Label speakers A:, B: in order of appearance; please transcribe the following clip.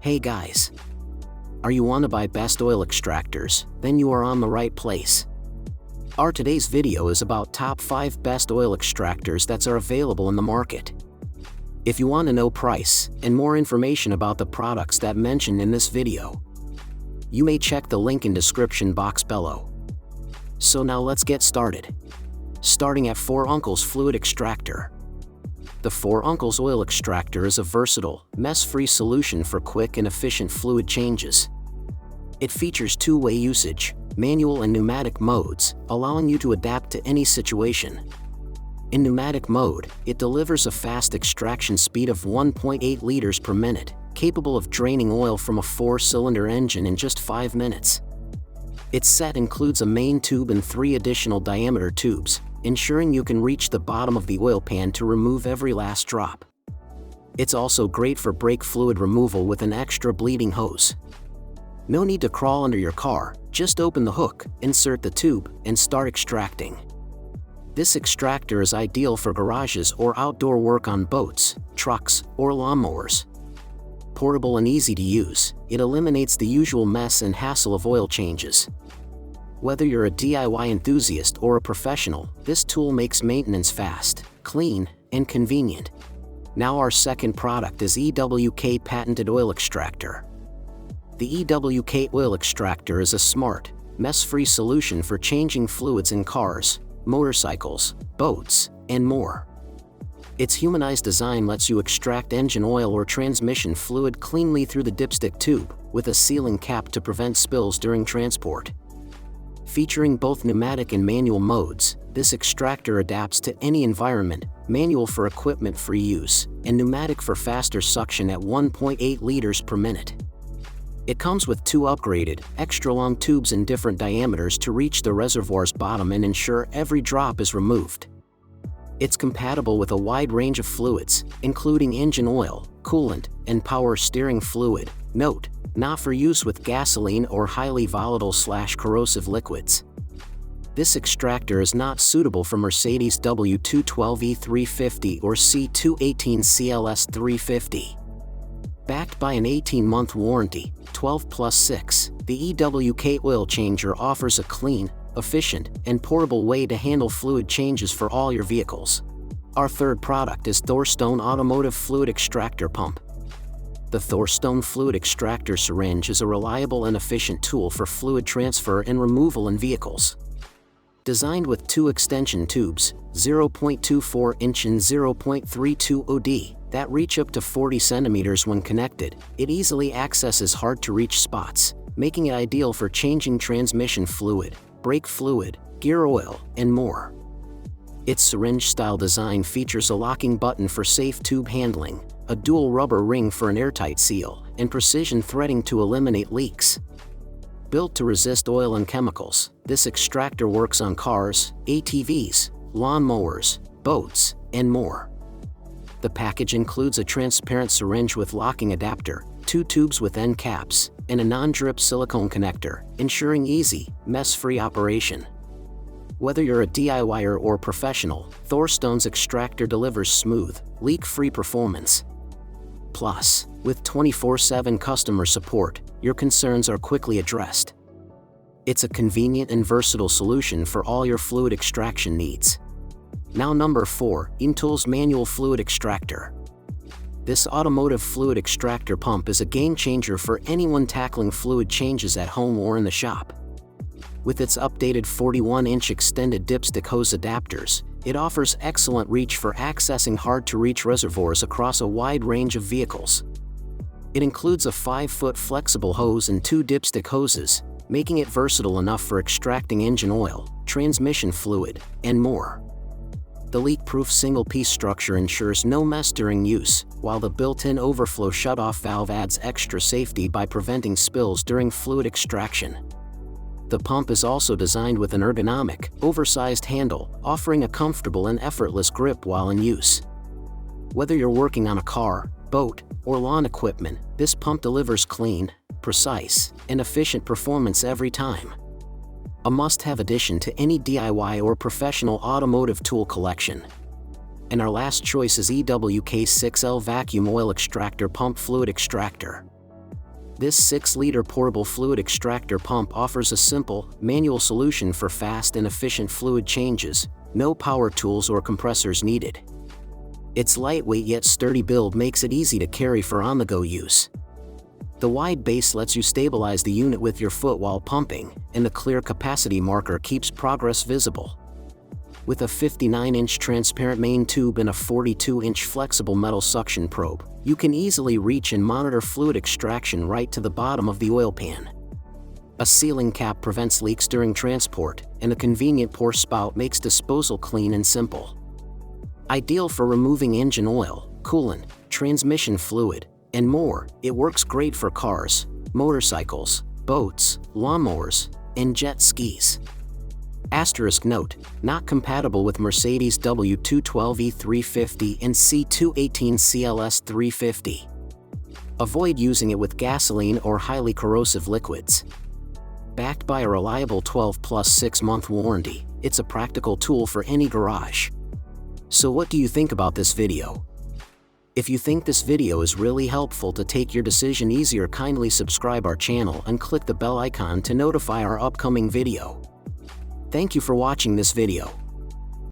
A: Hey guys! Are you want to buy best oil extractors? Then you are on the right place. Our today's video is about top 5 best oil extractors that are available in the market. If you want to know price and more information about the products that mentioned in this video, you may check the link in description box below. So now let's get started. Starting at 4 Uncles Fluid Extractor. The 4 Uncles Oil Extractor is a versatile, mess-free solution for quick and efficient fluid changes. It features two-way usage, manual and pneumatic modes, allowing you to adapt to any situation. In pneumatic mode, it delivers a fast extraction speed of 1.8 liters per minute, capable of draining oil from a 4-cylinder engine in just 5 minutes. Its set includes a main tube and 3 additional diameter tubes, ensuring you can reach the bottom of the oil pan to remove every last drop. It's also great for brake fluid removal with an extra bleeding hose. No need to crawl under your car, just open the hook, insert the tube, and start extracting. This extractor is ideal for garages or outdoor work on boats, trucks, or lawnmowers. Portable and easy to use, it eliminates the usual mess and hassle of oil changes. Whether you're a DIY enthusiast or a professional, this tool makes maintenance fast, clean, and convenient. Now our second product is EWK Patented Oil Extractor. The EWK Oil Extractor is a smart, mess-free solution for changing fluids in cars, motorcycles, boats, and more. Its humanized design lets you extract engine oil or transmission fluid cleanly through the dipstick tube, with a sealing cap to prevent spills during transport. Featuring both pneumatic and manual modes, this extractor adapts to any environment, manual for equipment-free use, and pneumatic for faster suction at 1.8 liters per minute. It comes with 2 upgraded, extra-long tubes in different diameters to reach the reservoir's bottom and ensure every drop is removed. It's compatible with a wide range of fluids, including engine oil, coolant, and power steering fluid. Note: not for use with gasoline or highly volatile/corrosive liquids. This extractor is not suitable for Mercedes W212E350 or C218 CLS 350. Backed by an 18-month warranty, 12+6, the EWK Oil Changer offers a clean, efficient, and portable way to handle fluid changes for all your vehicles. Our third product is Thorstone Automotive Fluid Extractor Pump. The Thorstone Fluid Extractor Syringe is a reliable and efficient tool for fluid transfer and removal in vehicles. Designed with 2 extension tubes, 0.24 inch and 0.32 OD, that reach up to 40 centimeters when connected, it easily accesses hard-to-reach spots, making it ideal for changing transmission fluid, brake fluid, gear oil, and more. Its syringe-style design features a locking button for safe tube handling, a dual rubber ring for an airtight seal, and precision threading to eliminate leaks. Built to resist oil and chemicals, this extractor works on cars, ATVs, lawnmowers, boats, and more. The package includes a transparent syringe with locking adapter, 2 tubes with end caps, and a non-drip silicone connector, ensuring easy, mess-free operation. Whether you're a DIYer or professional, Thorstone's extractor delivers smooth, leak-free performance. Plus, with 24/7 customer support, your concerns are quickly addressed. It's a convenient and versatile solution for all your fluid extraction needs. Now number 4, OEMTOOLS Manual Fluid Extractor. This automotive fluid extractor pump is a game-changer for anyone tackling fluid changes at home or in the shop. With its updated 41-inch extended dipstick hose adapters, it offers excellent reach for accessing hard-to-reach reservoirs across a wide range of vehicles. It includes a 5-foot flexible hose and 2 dipstick hoses, making it versatile enough for extracting engine oil, transmission fluid, and more. The leak-proof single-piece structure ensures no mess during use, while the built-in overflow shutoff valve adds extra safety by preventing spills during fluid extraction. The pump is also designed with an ergonomic, oversized handle, offering a comfortable and effortless grip while in use. Whether you're working on a car, boat, or lawn equipment, this pump delivers clean, precise, and efficient performance every time. A must-have addition to any DIY or professional automotive tool collection. And our last choice is EWK 6L Vacuum Oil Extractor Pump Fluid Extractor. This 6-liter portable fluid extractor pump offers a simple, manual solution for fast and efficient fluid changes, no power tools or compressors needed. Its lightweight yet sturdy build makes it easy to carry for on-the-go use. The wide base lets you stabilize the unit with your foot while pumping, and the clear capacity marker keeps progress visible. With a 59-inch transparent main tube and a 42-inch flexible metal suction probe, you can easily reach and monitor fluid extraction right to the bottom of the oil pan. A sealing cap prevents leaks during transport, and a convenient pour spout makes disposal clean and simple. Ideal for removing engine oil, coolant, transmission fluid, and more, it works great for cars, motorcycles, boats, lawnmowers, and jet skis. Asterisk note, not compatible with Mercedes W212 E350 and C218 CLS 350. Avoid using it with gasoline or highly corrosive liquids. Backed by a reliable 12+ 6-month warranty, it's a practical tool for any garage. So what do you think about this video? If you think this video is really helpful to take your decision easier, kindly subscribe our channel and click the bell icon to notify our upcoming video. Thank you for watching this video.